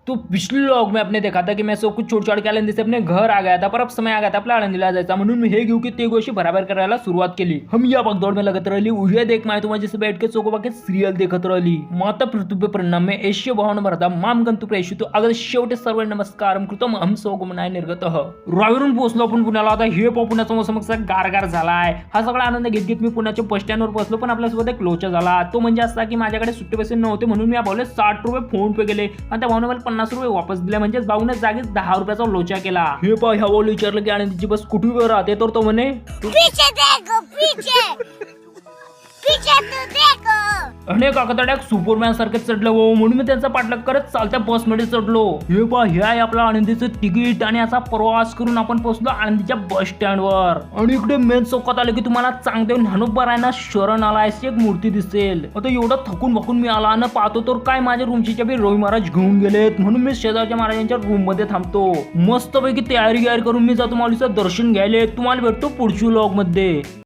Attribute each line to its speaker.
Speaker 1: तो पिछले व्लॉग में आपने देखा था कि मैं सब कुछ छोड़ छाड़ के आनंदी से अपने घर आ गया था, पर अब समय आ गया था आपल्या आळंदीला जायचा, म्हणून मी हे घेऊ की ते गोष्टी बराबर करायला सुरुवात केली. हम या भागदौड़ में लगत राहिली. उहे देख माय तुम्हा जैसे बैठ के चोकोबा के सिरियल देखत राहिली. माता पृथ्वी परिणाम में एश्य भावना भरता माम गंतु प्रेषितो अगर शेवटे सर्व नमस्कारम कृतम हम सौगमनाय निर्गतः. रावीरून पोहोचलो आपण पुण्याला. आता हे पुण्याचा मोसम गारगार झालाय. हा सगळा आनंद घेत घेत मी पुण्याच्या बस स्टँडवर पोहोचलो, पण आपल्यासोबत एक लोचा झाला. तो म्हणजे असा की माझ्याकडे सुट्टे पैसे नव्हते, म्हणून मी भाऊला 60 रुपये फोन पे केले आणि त्या भाऊने मला 50 रुपये वापस दिले. म्हणजे भाऊने जागीच 10 रुपयाचा लोचा केला. हे पहा, ह्या भाऊला विचारलं की आनंदीची बस कुठे राहते, तर तो म्हणे
Speaker 2: पीछे देखो पीछे पीछे तो देखो.
Speaker 1: अनेक काकताड्याक सुपरमॅन सारखे चढलं हो, म्हणून मी त्यांचा पाठलाग करत चालत्या बसमध्ये चढलो. हे पहा, हे आहे आपलं आनंदीचं तिकीट आणि याचा प्रवास करून आपण पोहोचलो आनंदीच्या बस स्टँडवर. आणि इकडे मेन चौकात आले की तुम्हाला चांगदेव न्हानोबारायना शरण आला अशी एक मूर्ती दिसेल. आता एवढं थकून भकून मी आला आणि पाहतो तर काय माझ्या रूमची चाबी रवी महाराज घेऊन गेलेत, म्हणून मी शेजारच्या महाराजांच्या रूम मध्ये थांबतो. मस्तपैकी तयारी करून मी जातो माऊलीचं दर्शन घ्यायला. तुम्हाला भेटतो पुढच्या व्लॉग मध्ये.